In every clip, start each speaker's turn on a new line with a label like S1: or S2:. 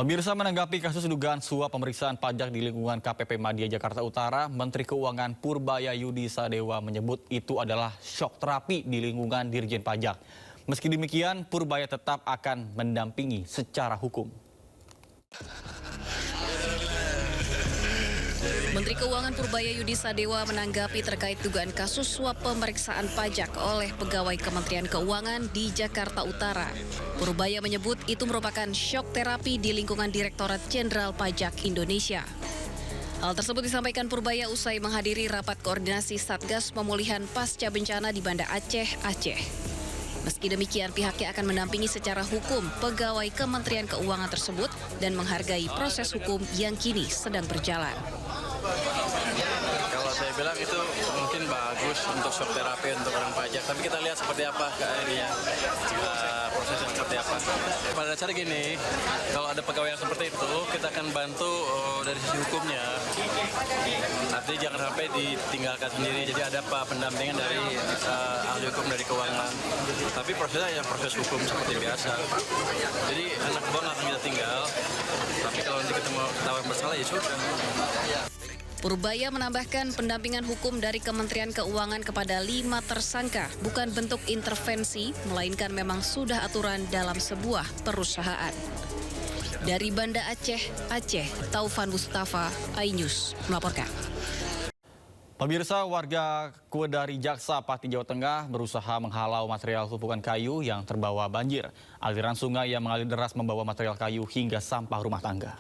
S1: Pemirsa, menanggapi kasus dugaan suap pemeriksaan pajak di lingkungan KPP Madya Jakarta Utara, Menteri Keuangan Purbaya Yudi Sadewa menyebut itu adalah syok terapi di lingkungan Dirjen Pajak. Meski demikian, Purbaya tetap akan mendampingi secara hukum.
S2: Menteri Keuangan Purbaya Yudi Sadewa menanggapi terkait dugaan kasus suap pemeriksaan pajak oleh pegawai Kementerian Keuangan di Jakarta Utara. Purbaya menyebut itu merupakan syok terapi di lingkungan Direktorat Jenderal Pajak Indonesia. Hal tersebut disampaikan Purbaya usai menghadiri rapat koordinasi Satgas Pemulihan Pasca Bencana di Banda Aceh, Aceh. Meski demikian, pihaknya akan mendampingi secara hukum pegawai Kementerian Keuangan tersebut dan menghargai proses hukum yang kini sedang berjalan.
S3: Kalau saya bilang itu mungkin bagus untuk shock terapi untuk orang pajak, tapi kita lihat seperti apa keadaannya, prosesnya seperti apa. Pada dasarnya gini, kalau ada pegawai yang seperti itu, kita akan bantu dari sisi hukumnya. Artinya jangan sampai ditinggalkan sendiri, jadi ada pendampingan dari ahli hukum dari keuangan. Tapi prosesnya ya proses hukum seperti biasa. Jadi anak buah nggak akan kita tinggal, tapi kalau nanti ketemu ketahuan bersalah ya sudah.
S2: Purbaya menambahkan pendampingan hukum dari Kementerian Keuangan kepada 5 tersangka bukan bentuk intervensi, melainkan memang sudah aturan dalam sebuah perusahaan. Dari Banda Aceh, Taufan Mustafa, iNews melaporkan.
S1: Pemirsa, warga Kuedari Jaksa, Pati, Jawa Tengah berusaha menghalau material tumpukan kayu yang terbawa banjir. Aliran sungai yang mengalir deras membawa material kayu hingga sampah rumah tangga.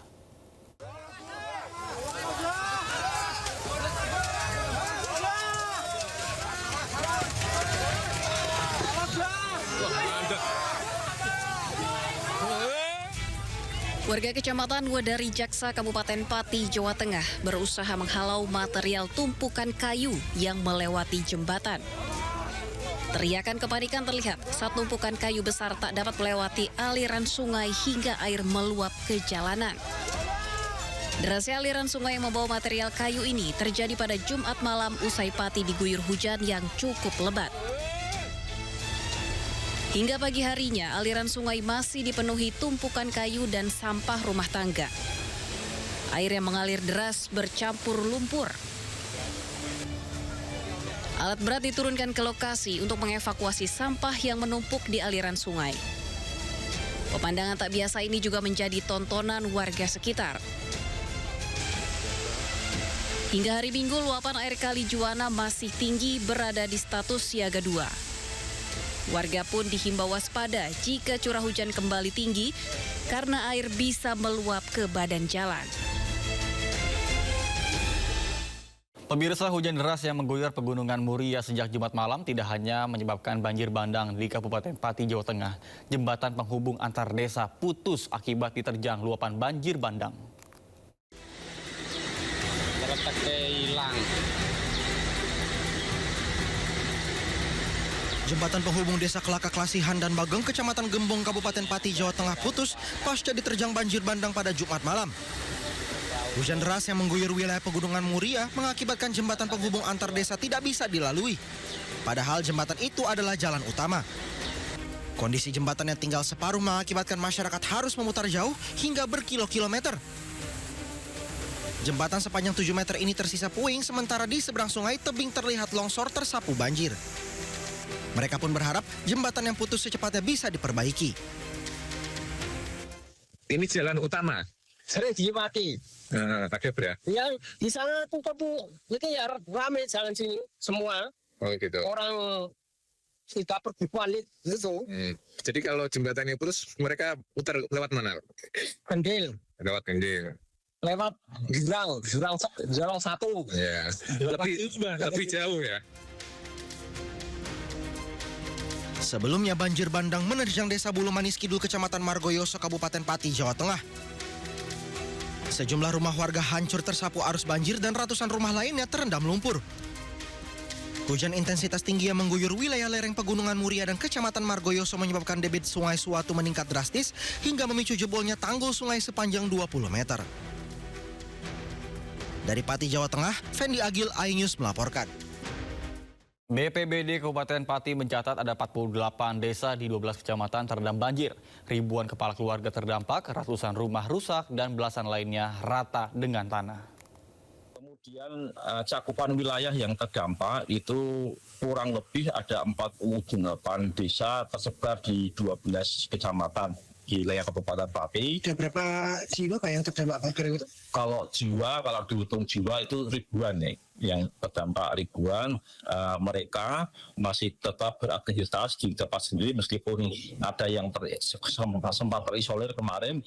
S2: Warga Kecamatan Wedari Jaksa, Kabupaten Pati, Jawa Tengah berusaha menghalau material tumpukan kayu yang melewati jembatan. Teriakan kepanikan terlihat saat tumpukan kayu besar tak dapat melewati aliran sungai hingga air meluap ke jalanan. Derasnya aliran sungai yang membawa material kayu ini terjadi pada Jumat malam usai Pati diguyur hujan yang cukup lebat. Hingga pagi harinya, aliran sungai masih dipenuhi tumpukan kayu dan sampah rumah tangga. Air yang mengalir deras bercampur lumpur. Alat berat diturunkan ke lokasi untuk mengevakuasi sampah yang menumpuk di aliran sungai. Pemandangan tak biasa ini juga menjadi tontonan warga sekitar. Hingga hari Minggu, luapan air Kali Juwana masih tinggi berada di status siaga 2. Warga pun dihimbau waspada jika curah hujan kembali tinggi karena air bisa meluap ke badan jalan.
S1: Pemirsa, hujan deras yang mengguyur Pegunungan Muria sejak Jumat malam tidak hanya menyebabkan banjir bandang di Kabupaten Pati, Jawa Tengah. Jembatan penghubung antar desa putus akibat diterjang luapan banjir bandang.
S4: Jembatan penghubung desa Kelaka Klasihan dan Bageng, Kecamatan Gembong, Kabupaten Pati, Jawa Tengah putus pasca diterjang banjir bandang pada Jumat malam. Hujan deras yang mengguyur wilayah Pegunungan Muria mengakibatkan jembatan penghubung antar desa tidak bisa dilalui. Padahal jembatan itu adalah jalan utama. Kondisi jembatan yang tinggal separuh mengakibatkan masyarakat harus memutar jauh hingga berkilo-kilometer. Jembatan sepanjang 7 meter ini tersisa puing, sementara di seberang sungai tebing terlihat longsor tersapu banjir. Mereka pun berharap jembatan yang putus secepatnya bisa diperbaiki.
S5: Ini jalan utama.
S6: Sering dimati.
S5: Pakai ya?
S6: Ya di sana tuh itu ya ramai jalan sini semua.
S5: Oh gitu.
S6: Orang kita pergi balik gitu.
S5: Jadi kalau jembatannya putus, mereka putar lewat mana?
S6: Kendil.
S5: Lewat Kendil.
S6: Lewat Jurang 1.
S5: Ya. Lebih jauh ya.
S4: Sebelumnya banjir bandang menerjang desa Bulu Manis Kidul, Kecamatan Margoyoso, Kabupaten Pati, Jawa Tengah. Sejumlah rumah warga hancur tersapu arus banjir dan ratusan rumah lainnya terendam lumpur. Hujan intensitas tinggi yang mengguyur wilayah lereng Pegunungan Muria dan Kecamatan Margoyoso menyebabkan debit sungai Suatu meningkat drastis hingga memicu jebolnya tanggul sungai sepanjang 20 meter. Dari Pati, Jawa Tengah, Fendi Agil, iNews melaporkan.
S1: BPBD Kabupaten Pati mencatat ada 48 desa di 12 kecamatan terendam banjir. Ribuan kepala keluarga terdampak, ratusan rumah rusak, dan belasan lainnya rata dengan tanah.
S7: Kemudian cakupan wilayah yang terdampak itu kurang lebih ada 48 desa tersebar di 12 kecamatan di wilayah Kabupaten Pati.
S6: Ada berapa jiwa Pak yang terdampak banjir itu?
S7: Kalau dihitung jiwa itu ribuan nih, yang terdampak ribuan. Mereka masih tetap beraktivitas di tempat sendiri meskipun ada yang sempat terisolir kemarin.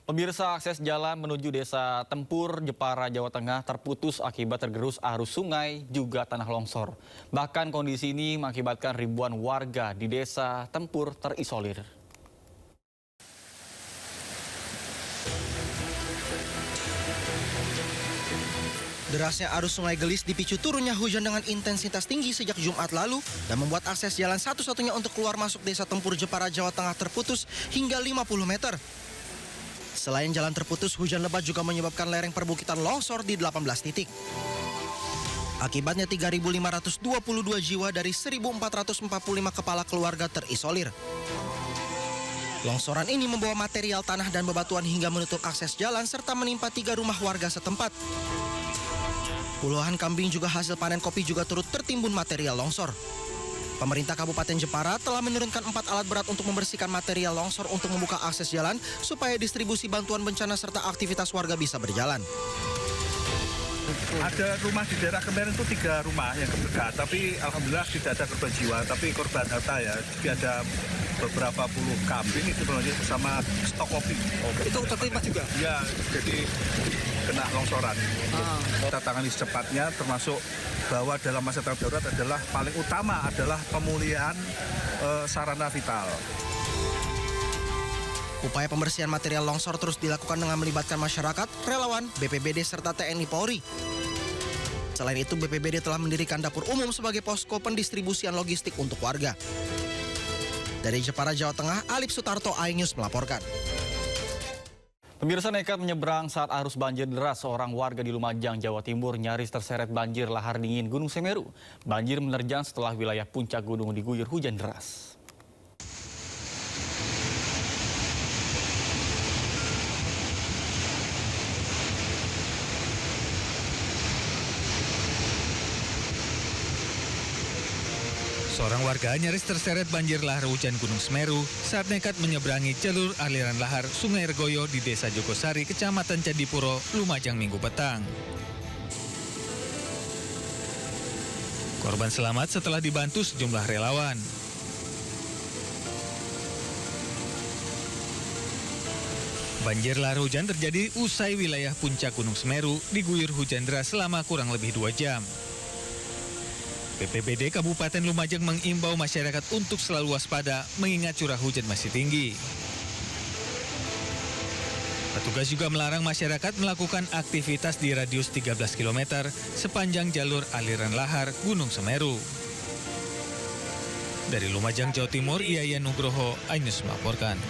S1: Pemirsa, akses jalan menuju Desa Tempur, Jepara, Jawa Tengah terputus akibat tergerus arus sungai juga tanah longsor. Bahkan kondisi ini mengakibatkan ribuan warga di Desa Tempur terisolir.
S4: Derasnya arus Sungai Gelis dipicu turunnya hujan dengan intensitas tinggi sejak Jumat lalu dan membuat akses jalan satu-satunya untuk keluar masuk Desa Tempur, Jepara, Jawa Tengah terputus hingga 50 meter. Selain jalan terputus, hujan lebat juga menyebabkan lereng perbukitan longsor di 18 titik. Akibatnya 3.522 jiwa dari 1.445 kepala keluarga terisolir. Longsoran ini membawa material tanah dan bebatuan hingga menutup akses jalan serta menimpa 3 rumah warga setempat. Puluhan kambing juga hasil panen kopi juga turut tertimbun material longsor. Pemerintah Kabupaten Jepara telah menurunkan 4 alat berat untuk membersihkan material longsor untuk membuka akses jalan supaya distribusi bantuan bencana serta aktivitas warga bisa berjalan.
S8: Ada rumah di daerah kemarin itu 3 rumah yang dekat, tapi alhamdulillah tidak ada korban jiwa, tapi korban harta ya. Jadi ada beberapa puluh kambing itu bersama stok kopi.
S6: Itu tertimpa juga?
S8: Ya, jadi kena longsoran. Kita tangani secepatnya, termasuk bahwa dalam masa tanggap darurat adalah paling utama adalah pemulihan sarana vital.
S4: Upaya pembersihan material longsor terus dilakukan dengan melibatkan masyarakat, relawan, BPBD, serta TNI Polri. Selain itu, BPBD telah mendirikan dapur umum sebagai posko pendistribusian logistik untuk warga. Dari Jepara, Jawa Tengah, Alip Sutarto, iNews melaporkan.
S1: Pemirsa nekat menyeberang saat arus banjir deras. Seorang warga di Lumajang, Jawa Timur nyaris terseret banjir lahar dingin Gunung Semeru. Banjir menerjang setelah wilayah puncak gunung diguyur hujan deras.
S9: Seorang warga nyaris terseret banjir lahar hujan Gunung Semeru saat nekat menyeberangi jalur aliran lahar Sungai Regoyo di Desa Jogosari, Kecamatan Candipuro, Lumajang Minggu petang. Korban selamat setelah dibantu sejumlah relawan. Banjir lahar hujan terjadi usai wilayah puncak Gunung Semeru diguyur hujan deras selama kurang lebih 2 jam. BPBD Kabupaten Lumajang mengimbau masyarakat untuk selalu waspada mengingat curah hujan masih tinggi. Petugas juga melarang masyarakat melakukan aktivitas di radius 13 km sepanjang jalur aliran lahar Gunung Semeru. Dari Lumajang, Jawa Timur, Yayan Nugroho, iNews melaporkan.